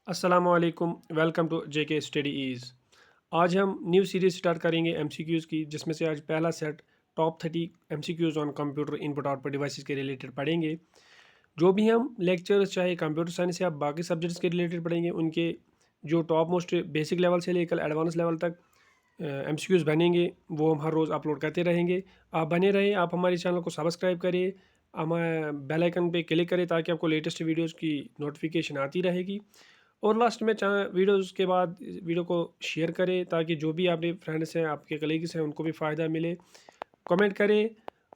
अस्सलामुअलैकुम, welcome to JK study ease. आज हम न्यू सीरीज स्टार्ट करेंगे एमसीक्यूज़ की, जिसमें से आज पहला set top 30 MCQs on computer input output devices के रिलेटेड पढ़ेंगे। जो भी हम लेक्चर्स चाहे कंप्यूटर साइंस या बाकी सब्जेक्ट्स के रिलेटेड पढ़ेंगे, उनके जो टॉप मोस्ट बेसिक लेवल से लेकर एडवांस लेवल तक एमसीक्यूज़ बनेंगे, वो हम हर रोज़ अपलोड करते रहेंगे। आप बने रहें, आप हमारे चैनल को सब्सक्राइब करिए, हम बेल आइकन पे क्लिक करें ताकि आपको लेटेस्ट वीडियोज़ की नोटिफिकेशन आती रहेगी। और लास्ट में वीडियोज़ के बाद वीडियो को शेयर करें ताकि जो भी आपके फ्रेंड्स हैं, आपके कलीग्स हैं, उनको भी फ़ायदा मिले। कमेंट करें।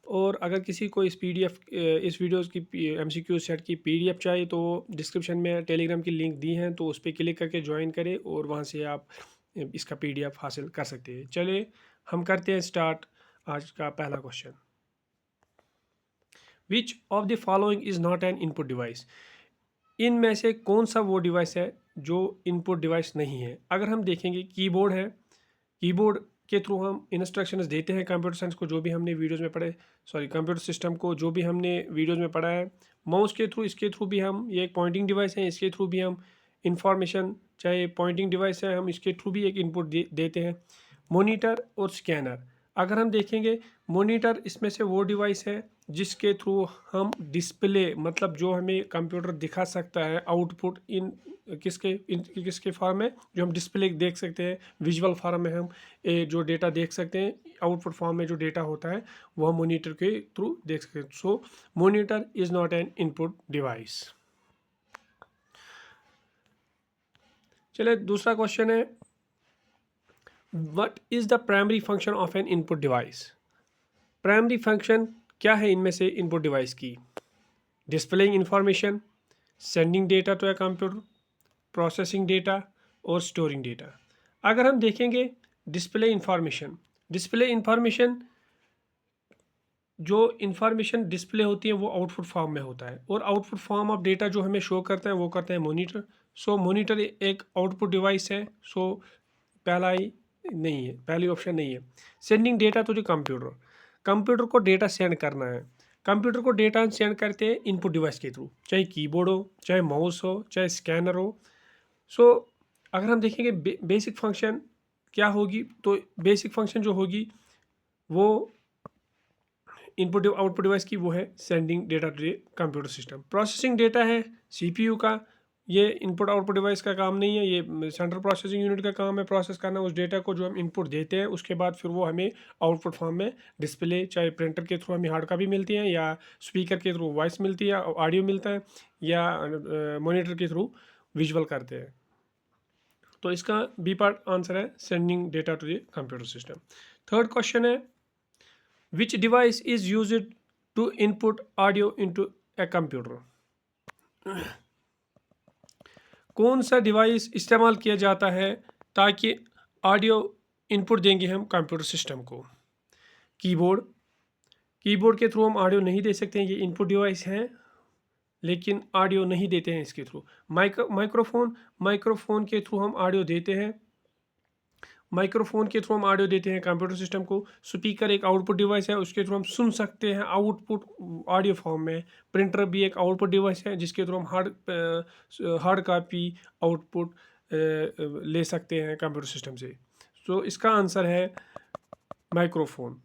और अगर किसी को इस पीडीएफ इस वीडियोज़ की एमसीक्यू सेट की पीडीएफ चाहिए तो डिस्क्रिप्शन में टेलीग्राम की लिंक दी हैं, तो उस पर क्लिक करके ज्वाइन करें और वहाँ से आप इसका पीडीएफ हासिल कर सकते हैं। चलिए हम करते हैं स्टार्ट। आज का पहला question, which of the following is not an input device. इनमें से कौन सा वो डिवाइस है जो इनपुट डिवाइस नहीं है। अगर हम देखेंगे, कीबोर्ड है, कीबोर्ड के थ्रू हम इंस्ट्रक्शंस देते हैं कंप्यूटर साइंस को, जो भी हमने वीडियोज़ में पढ़े, सॉरी कंप्यूटर सिस्टम को जो भी हमने वीडियोज़ में पढ़ा है। माउस के थ्रू, इसके थ्रू भी हम, ये एक पॉइंटिंग डिवाइस है, इसके थ्रू भी हम इंफॉर्मेशन, चाहे पॉइंटिंग डिवाइस है, हम इसके थ्रू भी एक इनपुट देते हैं। मोनीटर और स्कैनर, अगर हम देखेंगे, मोनीटर इसमें से वो डिवाइस है जिसके थ्रू हम डिस्प्ले, मतलब जो हमें कंप्यूटर दिखा सकता है आउटपुट किसके फॉर्म में, जो हम डिस्प्ले देख सकते हैं, विजुअल फॉर्म में हम जो डेटा देख सकते हैं, आउटपुट फॉर्म में जो डेटा होता है वो हम मोनीटर के थ्रू देख सकते हैं। So monitor is not an input device. चलिए दूसरा क्वेश्चन है, what is the primary function of an input device. Primary function क्या है इनमें से इनपुट डिवाइस की? Displaying information, sending data to a computer, processing data और स्टोरिंग डेटा। अगर हम देखेंगे डिस्प्ले इंफॉर्मेशन, डिस्प्ले इंफॉर्मेशन, जो इंफॉर्मेशन डिस्प्ले होती है वो आउटपुट फॉर्म में होता है, और आउटपुट फॉर्म ऑफ डेटा जो हमें शो करता है वो करता है मोनीटर। सो मोनीटर एक आउटपुट डिवाइस है। सो पहला ही नहीं है, पहली ऑप्शन नहीं है। Sending data to the computer, computer को डेटा सेंड करना है। कंप्यूटर को डेटा सेंड करते हैं इनपुट डिवाइस के थ्रू, चाहे कीबोर्ड हो, चाहे माउस हो, चाहे स्कैनर हो। सो अगर हम देखेंगे बेसिक फंक्शन क्या होगी, तो बेसिक फंक्शन जो होगी वो इनपुट आउटपुट डिवाइस की, वो है sending data to computer system. Processing data है सीपीयू का, ये इनपुट आउटपुट डिवाइस का काम नहीं है, ये सेंट्रल प्रोसेसिंग यूनिट का काम है प्रोसेस करना उस डेटा को जो हम इनपुट देते हैं। उसके बाद फिर वो हमें आउटपुट फॉर्म में डिस्प्ले, चाहे प्रिंटर के थ्रू हमें हार्ड कॉपी मिलती है, या स्पीकर के थ्रू वॉइस मिलती है, ऑडियो मिलता है, या मॉनिटर के थ्रू विजुअल करते हैं। तो इसका बी पार्ट आंसर है sending data to the computer system. Third question है, which device is used to input audio into a computer. कौन सा डिवाइस इस्तेमाल किया जाता है ताकि ऑडियो इनपुट देंगे हम कंप्यूटर सिस्टम को? कीबोर्ड, कीबोर्ड के थ्रू हम ऑडियो नहीं दे सकते हैं, ये इनपुट डिवाइस हैं लेकिन ऑडियो नहीं देते हैं इसके थ्रू। माइक्रोफोन, माइक्रोफोन के थ्रू हम ऑडियो देते हैं, माइक्रोफोन के थ्रू हम ऑडियो देते हैं कंप्यूटर सिस्टम को। स्पीकर एक आउटपुट डिवाइस है, उसके थ्रू हम सुन सकते हैं आउटपुट ऑडियो फॉर्म में। प्रिंटर भी एक आउटपुट डिवाइस है जिसके थ्रू हम हार्ड कॉपी आउटपुट ले सकते हैं कंप्यूटर सिस्टम से। तो इसका आंसर है microphone.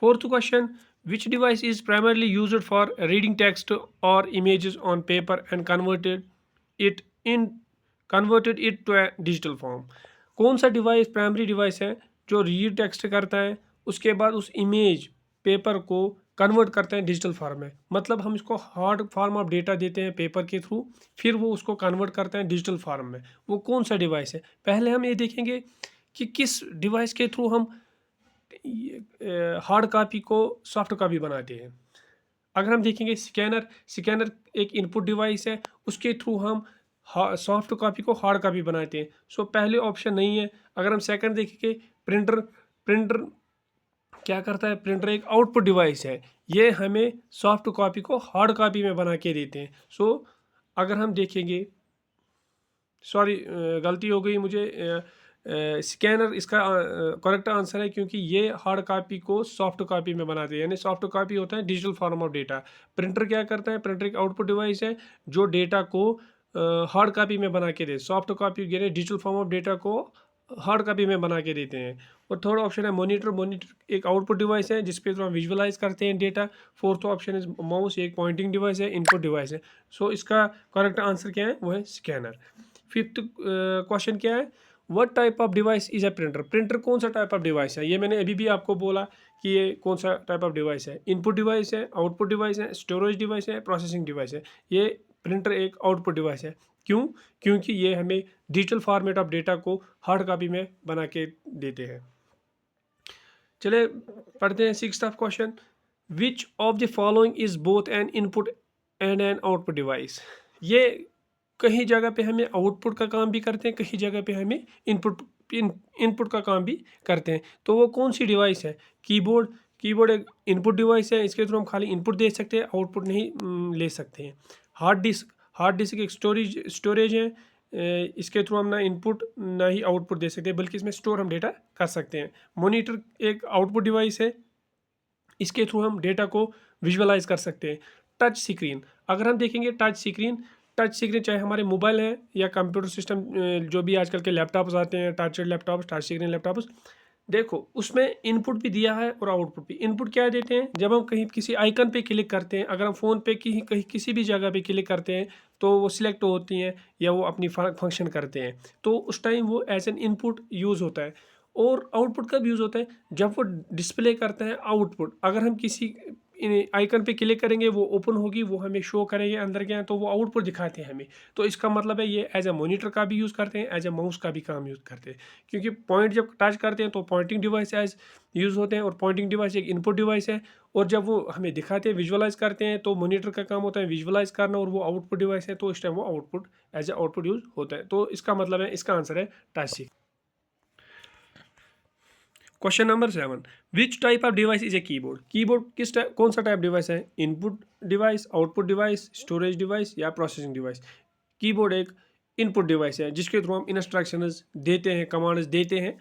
Fourth question, which device is primarily used for reading text और images on paper and it in converted it to a digital form. कौन सा डिवाइस प्राइमरी डिवाइस है जो रीड टेक्स्ट करता है, उसके बाद उस इमेज पेपर को कन्वर्ट करते हैं डिजिटल फॉर्म में। मतलब हम इसको हार्ड फॉर्म ऑफ डेटा देते हैं पेपर के थ्रू, फिर वो उसको कन्वर्ट करते हैं डिजिटल फॉर्म में। वो कौन सा डिवाइस है? पहले हम ये देखेंगे कि किस डिवाइस के थ्रू हम हार्ड कॉपी को सॉफ्ट कॉपी बनाते हैं। अगर हम देखेंगे स्कैनर, स्कैनर एक इनपुट डिवाइस है, उसके थ्रू हम सॉफ्ट कॉपी को हार्ड कॉपी बनाते हैं। सो पहले ऑप्शन नहीं है। अगर हम सेकंड देखेंगे, प्रिंटर, प्रिंटर क्या करता है? प्रिंटर एक आउटपुट डिवाइस है, ये हमें सॉफ्ट कॉपी को हार्ड कॉपी में बना के देते हैं। सो अगर हम देखेंगे, सॉरी गलती हो गई मुझे, स्कैनर इसका करेक्ट आंसर है, क्योंकि ये हार्ड कॉपी को सॉफ्ट कॉपी में बनाते हैं, यानी सॉफ्ट कॉपी होता है digital form of data. Printer क्या करता है? प्रिंटर एक आउटपुट डिवाइस है जो डेटा को हार्ड कॉपी में बना के दे, सॉफ्ट कॉपी यानी डिजिटल फॉर्म ऑफ डेटा को हार्ड कॉपी में बना के देते हैं। और थर्ड ऑप्शन है मॉनिटर। मॉनिटर एक आउटपुट डिवाइस है जिसपे हम विजुअलाइज करते हैं डेटा। फोर्थ ऑप्शन है माउस, एक पॉइंटिंग डिवाइस है, इनपुट डिवाइस है। सो इसका करेक्ट आंसर क्या है? वो है स्कैनर। फिफ्थ क्वेश्चन क्या है? What type of device is a printer? Printer कौन सा टाइप ऑफ डिवाइस है? ये मैंने अभी भी आपको बोला कि ये कौन सा टाइप ऑफ डिवाइस है। इनपुट डिवाइस है, आउटपुट डिवाइस है, स्टोरेज डिवाइस है, प्रोसेसिंग डिवाइस है। ये प्रिंटर एक आउटपुट डिवाइस है। क्यों? क्योंकि ये हमें डिजिटल फॉर्मेट ऑफ डेटा को हार्ड कॉपी में बना के देते हैं। चले पढ़ते हैं sixth of question. Which of the following is both N input and an output device? ये कहीं जगह पे हमें आउटपुट का काम भी करते हैं, कहीं जगह पे हमें इनपुट का काम भी करते हैं। तो वो कौन सी डिवाइस है? कीबोर्ड। कीबोर्ड एक इनपुट डिवाइस है, इसके थ्रू हम खाली इनपुट दे सकते हैं, आउटपुट नहीं ले सकते हैं। Hard disk. हार्ड डिस्क एक स्टोरेज है, इसके थ्रू हम ना इनपुट ना ही आउटपुट दे सकते हैं, बल्कि इसमें स्टोर हम डेटा कर सकते हैं। मॉनिटर एक आउटपुट डिवाइस है, इसके थ्रू हम डेटा को विजुअलाइज कर सकते हैं। Touch screen. अगर हम देखेंगे टच स्क्रीन चाहे हमारे मोबाइल है या कंप्यूटर सिस्टम, जो भी आजकल के लैपटॉप्स आते हैं, touch laptop, touch screen laptops, देखो उसमें इनपुट भी दिया है और आउटपुट भी। इनपुट क्या देते हैं? जब हम कहीं किसी आइकन पे क्लिक करते हैं, अगर हम फ़ोन पे कहीं किसी भी जगह पे क्लिक करते हैं तो वो सिलेक्ट होती हैं या वो अपनी फंक्शन करते हैं, तो उस टाइम वो एज एन इनपुट यूज़ होता है। और आउटपुट कब यूज़ होता है? जब वो डिस्प्ले करते हैं आउटपुट। अगर हम किसी आइकन पे क्लिक करेंगे, वो ओपन होगी, वो हमें शो करेंगे अंदर क्या है, तो वो आउटपुट दिखाते हैं हमें। तो इसका मतलब है ये एज ए मॉनिटर का भी यूज़ करते हैं, एज ए माउस का भी काम यूज़ करते हैं। क्योंकि पॉइंट जब टच करते हैं तो पॉइंटिंग डिवाइस एज यूज़ होते हैं, और पॉइंटिंग डिवाइस एक इनपुट डिवाइस है। और जब वो हमें दिखाते हैं, विजुअलाइज करते हैं, तो मॉनिटर का काम होता है विजुअलाइज करना, और वो आउटपुट डिवाइस है, तो इस टाइम वो output as a output use होता है। तो इसका मतलब है, इसका आंसर है touch. Question number 7। Which type of device is a keyboard? Keyboard किस टाइप, कौन सा टाइप डिवाइस है? Input device, output device, storage device या प्रोसेसिंग डिवाइस? कीबोर्ड एक इनपुट डिवाइस है जिसके थ्रू हम इंस्ट्रक्शंस देते हैं, कमांड्स देते हैं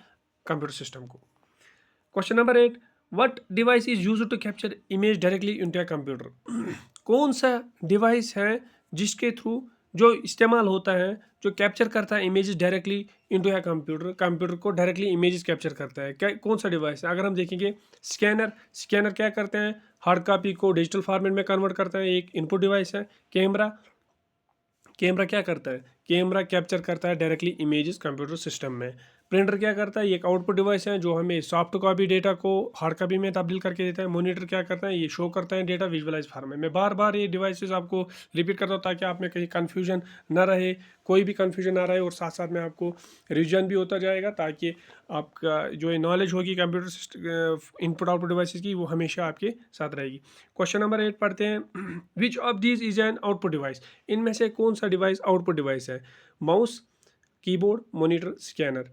कंप्यूटर सिस्टम को। Question number 8। What device is used to capture image directly into a computer? कौन सा डिवाइस है जिसके थ्रू, जो इस्तेमाल होता है, जो कैप्चर करता है images directly into a computer, computer को डायरेक्टली इमेजेस कैप्चर करता है? क्या, कौन सा डिवाइस है? अगर हम देखेंगे स्कैनर क्या करते हैं? हार्ड कॉपी को डिजिटल फॉर्मेट में कन्वर्ट करता है, एक इनपुट डिवाइस है। कैमरा क्या करता है? कैमरा कैप्चर करता है डायरेक्टली इमेजेस कंप्यूटर सिस्टम में। प्रिंटर क्या करता है? ये एक आउटपुट डिवाइस है जो हमें सॉफ्ट कॉपी डेटा को हार्ड कॉपी में तब्दील करके देता है। मॉनिटर क्या करता है? ये शो करता है डेटा विजुअलाइज फॉर्म में। मैं बार बार ये डिवाइसेस आपको रिपीट करता हूँ ताकि आप में कहीं कन्फ्यूजन ना रहे, कोई भी कन्फ्यूजन ना रहे, और साथ साथ में आपको रिविजन भी होता जाएगा, ताकि आपका जो ये नॉलेज होगी computer system input output devices की, वो हमेशा आपके साथ रहेगी। क्वेश्चन नंबर 8 पढ़ते हैं। Which of these is an output device? इनमें से कौन सा डिवाइस आउटपुट डिवाइस है? Mouse, keyboard, monitor, scanner.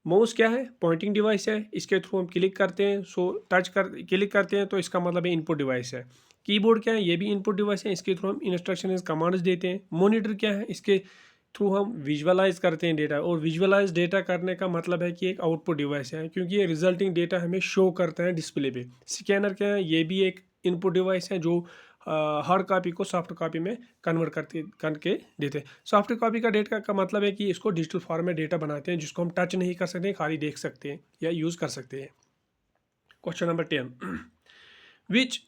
Mouse क्या है? पॉइंटिंग डिवाइस है, इसके थ्रू हम क्लिक करते हैं, सो क्लिक करते हैं, तो इसका मतलब है इनपुट डिवाइस है। कीबोर्ड क्या है? ये भी इनपुट डिवाइस है, इसके थ्रू हम इंस्ट्रक्शन कमांड्स देते हैं। मॉनिटर क्या है? इसके थ्रू हम विजुअलाइज करते हैं डेटा, और विजुअलाइज डेटा करने का मतलब है कि एक आउटपुट डिवाइस है, क्योंकि ये रिजल्टिंग डेटा हमें शो करता है डिस्प्ले पे। स्कैनर क्या है? ये भी एक इनपुट डिवाइस है जो हार्ड कॉपी को सॉफ्ट कॉपी में कन्वर्ट करके देते हैं। सॉफ्ट कॉपी का डेटा का मतलब है कि इसको डिजिटल फॉर्म में डेटा बनाते हैं, जिसको हम टच नहीं कर सकते, खाली देख सकते हैं या यूज़ कर सकते हैं। Question number 10। Which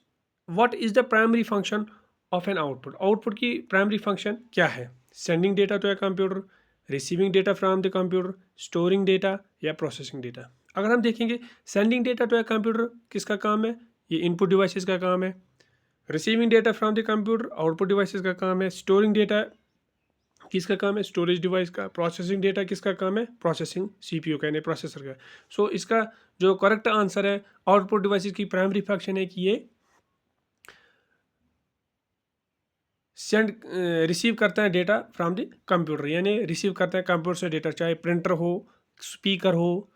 what is the primary function of an output? Output की प्राइमरी फंक्शन क्या है? Sending data to a computer, receiving data from the computer, storing data या प्रोसेसिंग डेटा? अगर हम देखेंगे, sending data to a computer किसका काम है? ये इनपुट डिवाइसेस का काम है। Receiving data from the computer output devices का काम है। स्टोरिंग डेटा किसका काम है? स्टोरेज डिवाइस का। प्रोसेसिंग डेटा किसका काम है? प्रोसेसिंग सीपीयू का, यानी प्रोसेसर का। सो इसका जो करेक्ट आंसर है, आउटपुट डिवाइसेस की प्राइमरी फंक्शन है कि ये सेंड रिसीव करता है डेटा फ्रॉम द कंप्यूटर, यानी रिसीव करता है कंप्यूटर से डेटा, चाहे प्रिंटर हो, स्पीकर हो।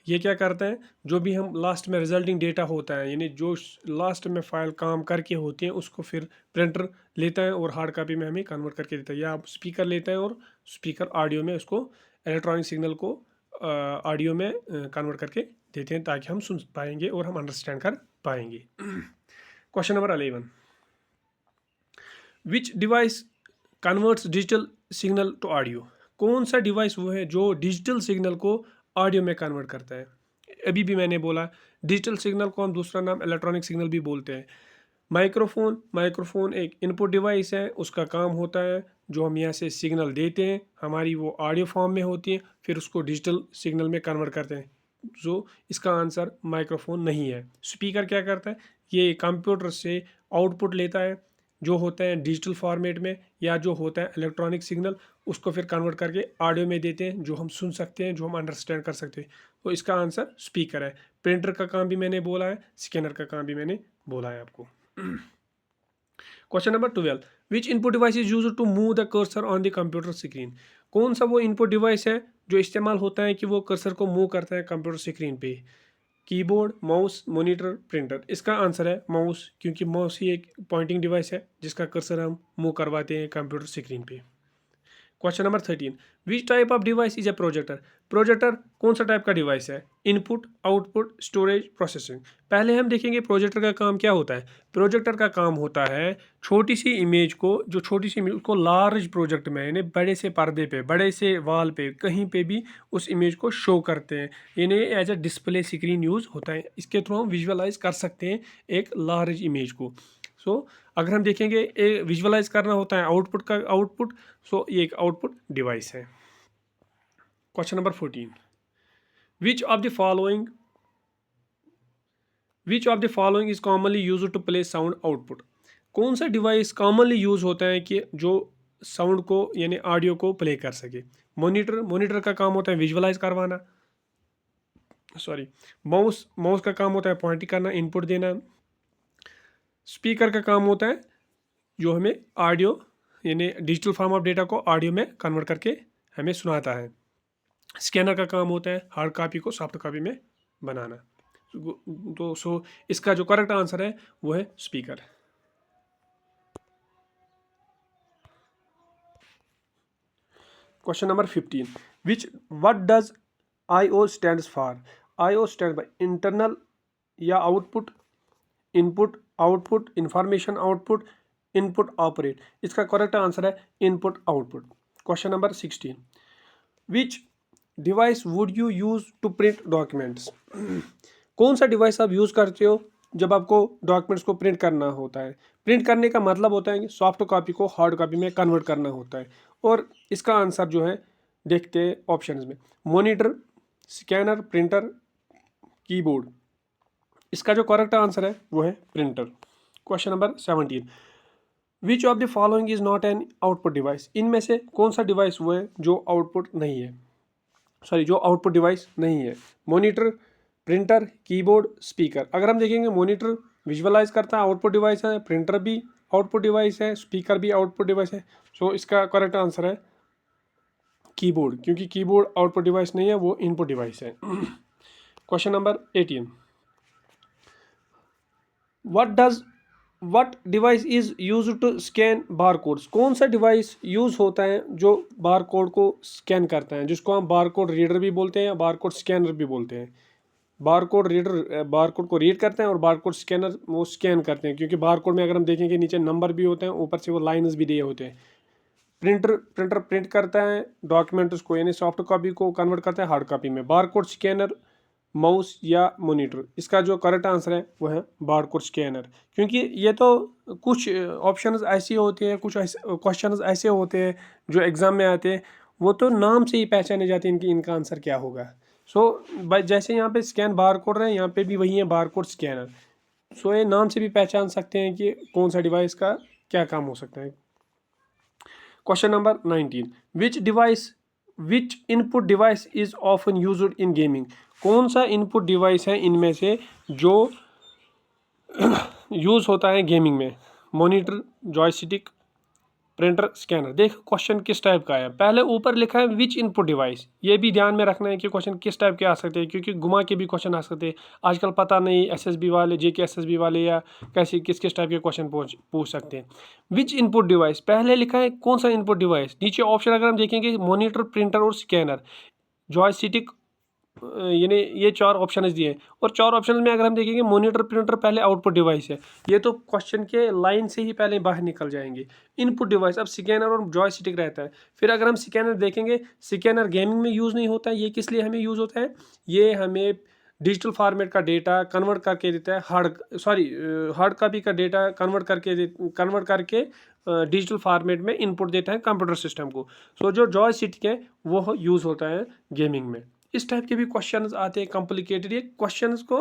ये क्या करता है? जो भी हम लास्ट में रिजल्टिंग डेटा होता है, यानी जो लास्ट में फाइल काम करके होती है, उसको फिर प्रिंटर लेता है और हार्ड कॉपी में हमें कन्वर्ट करके देता है, या स्पीकर लेता है और स्पीकर ऑडियो में उसको इलेक्ट्रॉनिक सिग्नल को ऑडियो में कन्वर्ट करके देते हैं ताकि हम सुन पाएंगे और हम अंडरस्टैंड कर पाएंगे। Question number 11, which device converts digital signal to audio? कौन सा डिवाइस वो है जो डिजिटल सिग्नल को ऑडियो में कन्वर्ट करता है? अभी भी मैंने बोला डिजिटल सिग्नल को हम दूसरा नाम इलेक्ट्रॉनिक सिग्नल भी बोलते हैं। माइक्रोफोन एक इनपुट डिवाइस है, उसका काम होता है जो हम यहाँ से सिग्नल देते हैं, हमारी वो ऑडियो फॉर्म में होती है, फिर उसको डिजिटल सिग्नल में कन्वर्ट करते हैं। जो इसका आंसर माइक्रोफोन नहीं है। स्पीकर क्या करता है? ये कंप्यूटर से आउटपुट लेता है जो होता है डिजिटल फॉर्मेट में, या जो होता है इलेक्ट्रॉनिक सिग्नल, उसको फिर कन्वर्ट करके ऑडियो में देते हैं जो हम सुन सकते हैं, जो हम अंडरस्टैंड कर सकते हैं। तो इसका आंसर स्पीकर है। प्रिंटर का काम भी मैंने बोला है, स्कैनर का काम भी मैंने बोला है आपको। Question number 12, which input device is used to move the cursor on the computer screen? कौन सा वो इनपुट डिवाइस है जो इस्तेमाल होता है कि वो कर्सर को मूव करता है कंप्यूटर स्क्रीन पे? Keyboard, mouse, monitor, printer. इसका आंसर है माउस, क्योंकि माउस ही एक पॉइंटिंग डिवाइस है जिसका कर्सर हम मूव करवाते हैं कंप्यूटर स्क्रीन पे। Question number 13, which type of device is A projector? Projector कौन सा टाइप का डिवाइस है? Input, output, storage, processing. पहले हम देखेंगे प्रोजेक्टर का काम क्या होता है। प्रोजेक्टर का काम होता है छोटी सी इमेज को, जो छोटी सी इमेज को लार्ज प्रोजेक्ट में, यानी बड़े से पर्दे पे, बड़े से वॉल पे, कहीं पे भी उस इमेज को शो करते हैं, यानी as a display screen use होता है। इसके थ्रू हम विजुअलाइज कर सकते हैं एक लार्ज इमेज को। सो अगर हम देखेंगे विजुअलाइज करना होता है आउटपुट का आउटपुट, सो ये एक आउटपुट डिवाइस है। Question number 14, which of the following is commonly used to play sound output? कौन सा डिवाइस कॉमनली यूज होता है कि जो साउंड को यानी ऑडियो को प्ले कर सके? मॉनिटर का काम होता है विजुअलाइज करवाना, माउस का काम होता है पॉइंटिंग करना, इनपुट देना। स्पीकर का काम होता है जो हमें ऑडियो यानी डिजिटल फॉर्म ऑफ डेटा को ऑडियो में कन्वर्ट करके हमें सुनाता है। स्कैनर का काम होता है हार्ड कॉपी को सॉफ्ट कॉपी में बनाना। तो इसका जो करेक्ट आंसर है वो है speaker. Question number 15, what does IO stands for? IO stand by internal या output, input, output, information output, input operate. इसका करेक्ट आंसर है input output. Question number 16, which device would you use to print documents? कौन सा device आप use करते हो जब आपको डॉक्यूमेंट्स को प्रिंट करना होता है? प्रिंट करने का मतलब होता है कि सॉफ्ट कॉपी को हार्ड कॉपी में कन्वर्ट करना होता है। और इसका आंसर जो है देखते हैं ऑप्शंस में, मॉनिटर, स्कैनर, प्रिंटर, कीबोर्ड। इसका जो करेक्ट आंसर है वो है printer. Question number 17, which of the following is not an output device? इनमें से कौन सा डिवाइस वो है जो आउटपुट नहीं है, जो आउटपुट डिवाइस नहीं है? Monitor, printer, keyboard, speaker. अगर हम देखेंगे मॉनिटर विजुअलाइज करता है, आउटपुट डिवाइस है, प्रिंटर भी आउटपुट डिवाइस है, स्पीकर भी आउटपुट डिवाइस है। सो इसका करेक्ट आंसर है कीबोर्ड, क्योंकि कीबोर्ड आउटपुट डिवाइस नहीं है, वो इनपुट डिवाइस है। Question number 18, what device is use to scan bar codes? कौन सा डिवाइस यूज होता है जो बार कोड को स्कैन करता है, जिसको हम बार कोड रीडर भी बोलते हैं या बार कोड स्कैनर भी बोलते हैं? Bar code reader bar code को रीड करते हैं और बार कोड स्कैनर वो स्कैन करते हैं, क्योंकि बार कोड में अगर हम देखेंगे नीचे नंबर भी होते हैं, ऊपर से वो लाइन्स भी दिए होते हैं। प्रिंटर प्रिंट करता है डॉक्यूमेंट्स को, यानी सॉफ्ट कॉपी को कन्वर्ट करता है हार्ड कॉपी में। बार कोड स्कैनर माउस या मॉनिटर। इसका जो करेक्ट आंसर है वो है बार कोड स्कैनर, क्योंकि ये तो कुछ ऑप्शंस ऐसे होते हैं, कुछ क्वेश्चंस ऐसे होते हैं जो एग्ज़ाम में आते हैं, वो तो नाम से ही पहचाने जाते हैं इनका आंसर क्या होगा। जैसे यहाँ पे स्कैन बार कोड रहे हैं, यहाँ पे भी वही है बार कोड स्कैनर। ये नाम से भी पहचान सकते हैं कि कौन सा डिवाइस का क्या काम हो सकता है। Question number 19, which input device is often used in gaming? कौन सा इनपुट डिवाइस है इनमें से जो यूज़ होता है गेमिंग में? Monitor, joystick, printer, scanner. देखो क्वेश्चन किस टाइप का है। पहले ऊपर लिखा है विच इनपुट डिवाइस, ये भी ध्यान में रखना है कि क्वेश्चन किस टाइप के आ सकते हैं, क्योंकि घुमा के भी क्वेश्चन आ सकते हैं। आजकल पता नहीं SSB वाले, JK SSB वाले या कैसे किस टाइप के क्वेश्चन पूछ सकते हैं। विच इनपुट डिवाइस, पहले लिखा है कौन सा इनपुट डिवाइस, नीचे ऑप्शन अगर हम देखेंगे मॉनिटर, प्रिंटर और स्कैनर, जॉयस्टिक यानी ये 4 ऑप्शंस दिए हैं, और 4 ऑप्शंस में अगर हम देखेंगे मॉनिटर प्रिंटर पहले आउटपुट डिवाइस है, ये तो क्वेश्चन के लाइन से ही पहले बाहर निकल जाएंगे। इनपुट डिवाइस अब स्कैनर और जॉयस्टिक रहता है। फिर अगर हम स्कैनर देखेंगे, स्कैनर गेमिंग में यूज़ नहीं होता है, ये किस लिए हमें यूज़ होता है, ये हमें डिजिटल फॉर्मेट का डेटा कन्वर्ट करके देता है, हार्ड कॉपी का डेटा कन्वर्ट करके डिजिटल फॉर्मेट में इनपुट देता है कंप्यूटर सिस्टम को। सो जो जॉयस्टिक है वो यूज़ होता है गेमिंग में। इस टाइप के भी क्वेश्चंस आते हैं कॉम्प्लिकेटेड, ये क्वेश्चंस को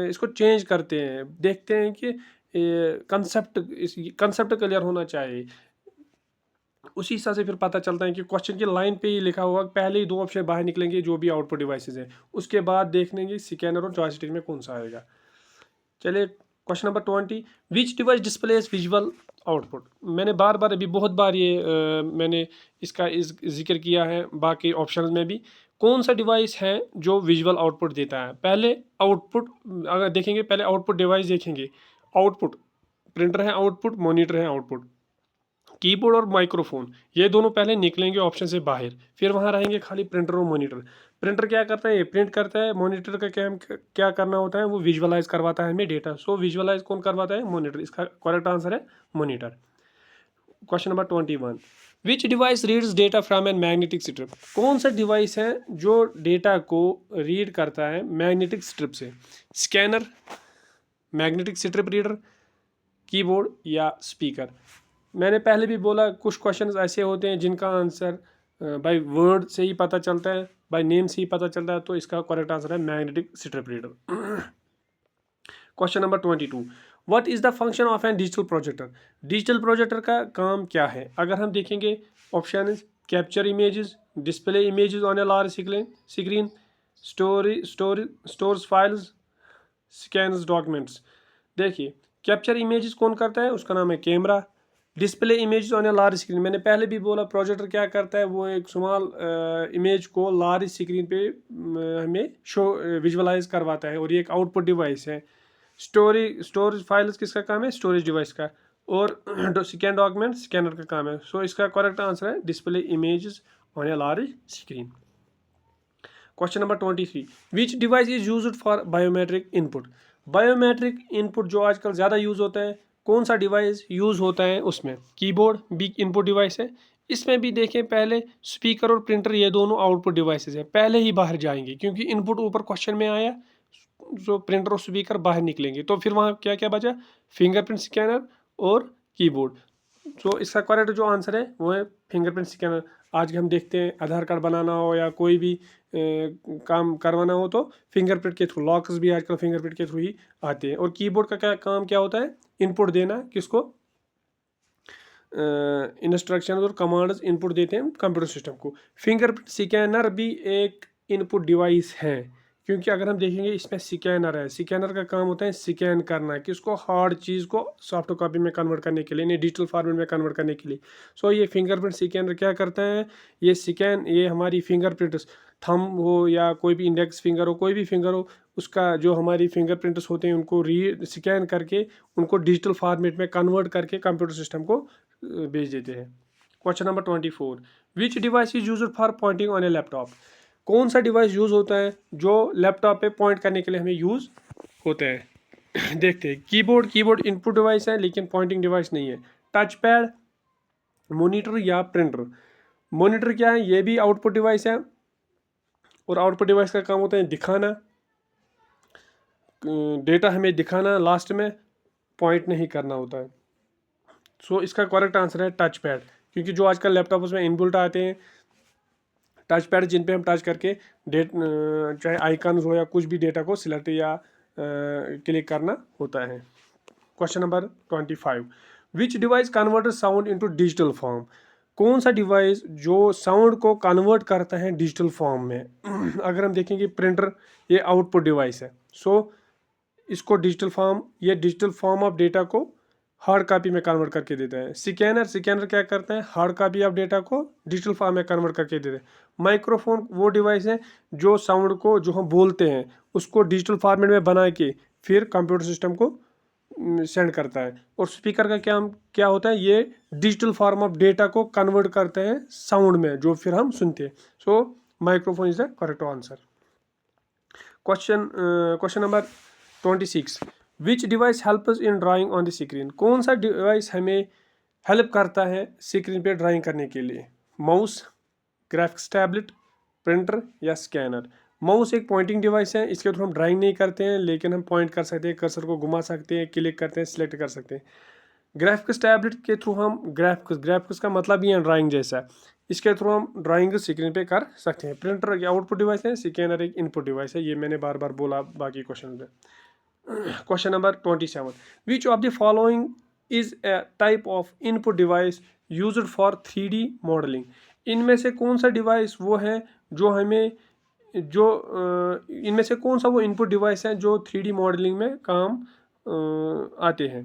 इसको चेंज करते हैं, देखते हैं कि कंसेप्ट क्लियर होना चाहिए। उसी हिसाब से फिर पता चलता है कि क्वेश्चन की लाइन पे ही लिखा हुआ पहले ही 2 ऑप्शन बाहर निकलेंगे जो भी आउटपुट डिवाइसेस हैं, उसके बाद देख लेंगे स्कैनर और जॉयस्टिक में कौन सा आएगा। चलिए क्वेश्चन नंबर 20, विच डिवाइस डिस्प्लेस विजुअल आउटपुट। मैंने बार बार अभी बहुत बार ये मैंने इसका जिक्र किया है बाकी ऑप्शंस में भी। कौन सा डिवाइस है जो विजुअल आउटपुट देता है, पहले आउटपुट अगर देखेंगे, पहले आउटपुट डिवाइस देखेंगे। आउटपुट प्रिंटर है, आउटपुट मॉनिटर है, आउटपुट कीबोर्ड और माइक्रोफोन, ये दोनों पहले निकलेंगे ऑप्शन से बाहर, फिर वहाँ रहेंगे खाली प्रिंटर और मॉनिटर। प्रिंटर क्या करता है, ये प्रिंट करता है, मॉनिटर का क्या करना होता है, वो विजुअलाइज करवाता है हमें डेटा। सो विजुअलाइज कौन करवाता है, मॉनिटर, इसका करेक्ट आंसर है monitor. Question number 21, which device reads data from an magnetic strip. कौन सा डिवाइस है जो डेटा को रीड करता है मैग्नेटिक स्ट्रिप से, scanner, magnetic strip reader, keyboard या स्पीकर। मैंने पहले भी बोला कुछ क्वेश्चंस ऐसे होते हैं जिनका आंसर बाय वर्ड से ही पता चलता है, बाय नेम से ही पता चलता है, तो इसका करेक्ट आंसर है magnetic strip reader. Question number 22, what is the function of an digital projector. Digital projector का काम क्या है, अगर हम देखेंगे option is capture images, display images on a large screen, stores files, scans documents. देखिए capture images कौन करता है, उसका नाम है camera. Display image on a large screen, मैंने पहले भी बोला प्रोजेक्टर क्या करता है, वो एक स्मॉल इमेज को लार्ज स्क्रीन पे हमें शो विजुअलाइज करवाता है, और ये एक आउटपुट डिवाइस है। स्टोरेज फाइल्स किसका काम है, स्टोरेज डिवाइस का। और स्कैन डॉक्यूमेंट स्कैनर का काम है। सो इसका करेक्ट आंसर है display images on a large screen. Question number 23, which device is used for biometric input. Biometric input जो आजकल ज़्यादा यूज़ होता है, कौन सा डिवाइस यूज़ होता है उसमें, कीबोर्ड भी इनपुट डिवाइस है। इसमें भी देखें पहले स्पीकर और प्रिंटर ये दोनों आउटपुट डिवाइसेस हैं, पहले ही बाहर जाएंगे क्योंकि इनपुट ऊपर क्वेश्चन में आया, जो प्रिंटर और स्पीकर बाहर निकलेंगे, तो फिर वहाँ क्या क्या बचा, फिंगरप्रिंट स्कैनर और कीबोर्ड। तो इसका करेक्ट जो आंसर है वो है फिंगरप्रिंट स्कैनर। आज हम देखते हैं आधार कार्ड बनाना हो या कोई भी काम करवाना हो तो फिंगरप्रिंट के थ्रू, लॉक्स भी आजकल फिंगरप्रिंट के थ्रू ही आते हैं। और कीबोर्ड का क्या काम क्या होता है, इनपुट देना, किसको, इंस्ट्रक्शन और कमांड्स इनपुट देते हैं कंप्यूटर सिस्टम को। फिंगरप्रिंट स्कैनर भी एक इनपुट डिवाइस है, क्योंकि अगर हम देखेंगे इसमें स्कैनर है, स्कैनर का काम होता है स्कैन करना, किसको, हार्ड चीज़ को सॉफ्ट कॉपी में कन्वर्ट करने के लिए, नहीं डिजिटल फॉर्मेट में कन्वर्ट करने के लिए। सो ये फिंगरप्रिंट स्कैनर क्या करता है, ये स्कैन, ये हमारी फिंगरप्रिंट्स, थंब हो या कोई भी इंडेक्स फिंगर हो, कोई भी फिंगर हो, उसका जो हमारी फिंगरप्रिंट्स होते हैं उनको स्कैन करके उनको डिजिटल फॉर्मेट में कन्वर्ट करके कंप्यूटर सिस्टम को भेज देते हैं। Question number 24, which device is used for pointing on A laptop. कौन सा डिवाइस यूज़ होता है जो लैपटॉप पे पॉइंट करने के लिए हमें यूज़ होते हैं। देखते हैं, कीबोर्ड इनपुट डिवाइस है लेकिन पॉइंटिंग डिवाइस नहीं है। टच पैड, मोनीटर या प्रिंटर। मोनीटर क्या है, ये भी आउटपुट डिवाइस है, और आउटपुट डिवाइस का काम होता है दिखाना, डेटा हमें दिखाना, लास्ट में पॉइंट नहीं करना होता है। सो इसका करेक्ट आंसर है टच पैड, क्योंकि जो आजकल लैपटॉप में इनबिल्ट आते हैं टच पैड, जिन पे हम टच करके चाहे आइकन्स हो या कुछ भी डेटा को सिलेक्ट या क्लिक करना होता है। क्वेश्चन नंबर 25, विच device convert sound into digital form. कौन सा डिवाइस जो साउंड को कन्वर्ट करता है डिजिटल फॉर्म में। अगर हम देखेंगे प्रिंटर, ये आउटपुट डिवाइस है। सो इसको ये डिजिटल फॉर्म ऑफ डेटा को हार्ड कॉपी में कन्वर्ट करके देता है। स्कैनर क्या करता है, हार्ड कॉपी ऑफ डेटा को डिजिटल फॉर्म में कन्वर्ट करके देता है। माइक्रोफोन वो डिवाइस है जो साउंड को, जो हम बोलते हैं उसको डिजिटल फॉर्मेट में बना के फिर कंप्यूटर सिस्टम को सेंड करता है। और स्पीकर का क्या होता है, ये डिजिटल फॉर्म ऑफ डेटा को कन्वर्ट करते हैं साउंड में जो फिर हम सुनते हैं। सो Microphone is the correct answer. Question number 26. Which device helps us in drawing on the screen? कौन सा डिवाइस हमें हेल्प करता है स्क्रीन पे ड्राइंग करने के लिए? माउस, ग्राफिक्स टैबलेट, प्रिंटर या स्कैनर? माउस एक पॉइंटिंग डिवाइस है, इसके थ्रू हम ड्राइंग नहीं करते हैं, लेकिन हम पॉइंट कर सकते हैं, कर्सर को घुमा सकते हैं, क्लिक करते हैं, सिलेक्ट कर सकते हैं। ग्राफिक्स टैबलेट के थ्रू हम ग्राफिक्स का मतलब ही है ड्राइंग जैसा, इसके थ्रू हम ड्राइंग स्क्रीन पे कर सकते हैं। प्रिंटर एक आउटपुट डिवाइस है, स्कैनर एक इनपुट डिवाइस है, ये मैंने बार बार बोला बाकी क्वेश्चन में। Question number 27. Which of the following is a type of input device used for 3D modelling? इनमें से कौन सा डिवाइस वो है जो हमें इनमें से कौन सा वो इनपुट डिवाइस है जो 3D मॉडलिंग में काम आते हैं?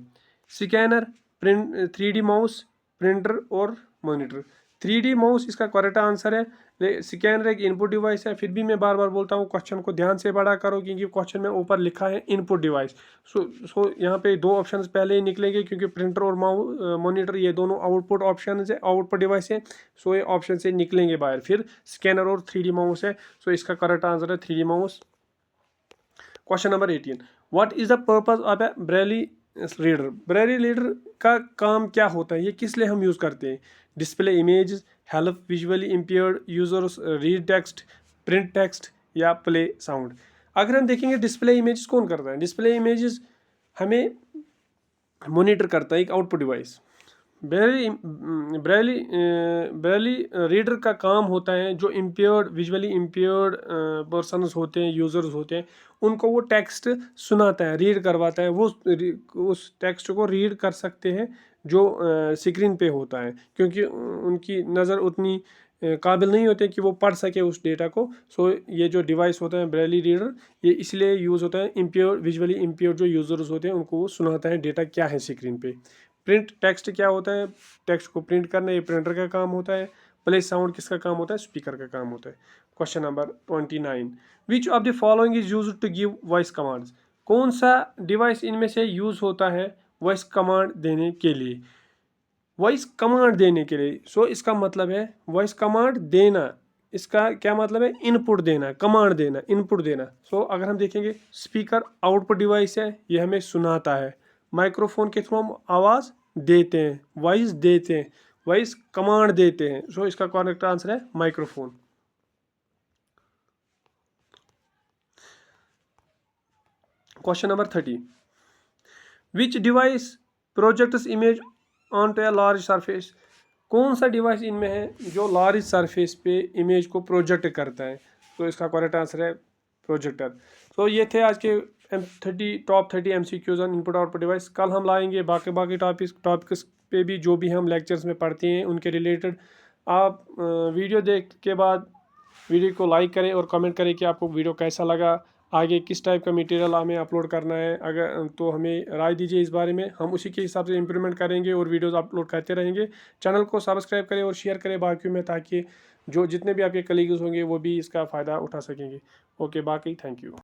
Scanner, print, 3D mouse, printer और मॉनिटर। 3D माउस इसका करेक्ट आंसर है। स्कैनर एक इनपुट डिवाइस है। फिर भी मैं बार बार बोलता हूँ क्वेश्चन को ध्यान से पढ़ा करो, क्योंकि क्वेश्चन में ऊपर लिखा है इनपुट डिवाइस। सो यहाँ पे दो ऑप्शंस पहले ही निकलेंगे, क्योंकि प्रिंटर और मॉनिटर ये दोनों आउटपुट ऑप्शन है, आउटपुट डिवाइस है। सो ये ऑप्शन से निकलेंगे बाहर। फिर स्कैनर और 3D माउस है। सो इसका करेक्ट आंसर है 3D mouse. Question number 18. What is the purpose of A Braille reader? Braille reader का काम क्या होता है, ये किस लिए हम यूज़ करते हैं? Display image, help visually impaired users read text, print text या प्ले साउंड? अगर हम देखेंगे डिस्प्ले इमेजेस कौन करता है? डिस्प्ले इमेजेस हमें मॉनिटर करता है, एक आउटपुट डिवाइस। ब्रेली रीडर का काम होता है जो इम्पेयर्ड, विजुअली इम्पेयर्ड पर्सनस होते हैं, यूज़र्स होते हैं, उनको वो टेक्स्ट सुनाता है, रीड करवाता है। वो उस टेक्स्ट को रीड कर सकते हैं जो स्क्रीन पे होता है, क्योंकि उनकी नज़र उतनी काबिल नहीं होते कि वो पढ़ सके उस डेटा को। सो ये जो डिवाइस होता है ब्रेली रीडर, ये इसलिए यूज़ होता है, इम्पेयर, विजुअली इम्पेयर्ड जो यूज़र्स होते हैं उनको वो सुनाता है डेटा क्या है स्क्रीन पे। प्रिंट टेक्स्ट क्या होता है? टेक्स्ट को प्रिंट करना, ये प्रिंटर का काम होता है। प्ले साउंड किसका काम होता है? स्पीकर का काम होता है। Question number 29. Which of the following is used to give voice commands? कौन सा डिवाइस इनमें से यूज़ होता है वॉइस कमांड देने के लिए? वॉइस कमांड देने के लिए, सो इसका मतलब है वॉइस कमांड देना। इसका क्या मतलब है? इनपुट देना, कमांड देना, इनपुट देना। सो अगर हम देखेंगे, स्पीकर आउटपुट डिवाइस है, ये हमें सुनाता है। माइक्रोफोन के थ्रू हम आवाज़ देते हैं, वॉइस देते हैं, वॉइस कमांड देते हैं। सो इसका करेक्ट आंसर है microphone. Question number 30. Which device projects image on to a large surface? कौन सा डिवाइस इनमें है जो लार्ज सरफेस पे इमेज को प्रोजेक्ट करता है? तो इसका करेक्ट आंसर है प्रोजेक्टर। तो ये थे आज के top 30 MCQs on input output device. कल हम लाएंगे बाकी टॉपिक्स पे भी, जो भी हम लेक्चर्स में पढ़ते हैं उनके रिलेटेड। आप वीडियो देख के बाद वीडियो को लाइक करें और कमेंट करें कि आपको वीडियो कैसा लगा, आगे किस टाइप का मटेरियल हमें अपलोड करना है। अगर तो हमें राय दीजिए इस बारे में, हम उसी के हिसाब से इम्प्रूवमेंट करेंगे और वीडियोस अपलोड करते रहेंगे। चैनल को सब्सक्राइब करें और शेयर करें बाकियों में, ताकि जो जितने भी आपके कलीग्स होंगे वो भी इसका फ़ायदा उठा सकेंगे। ओके, बाकी थैंक यू।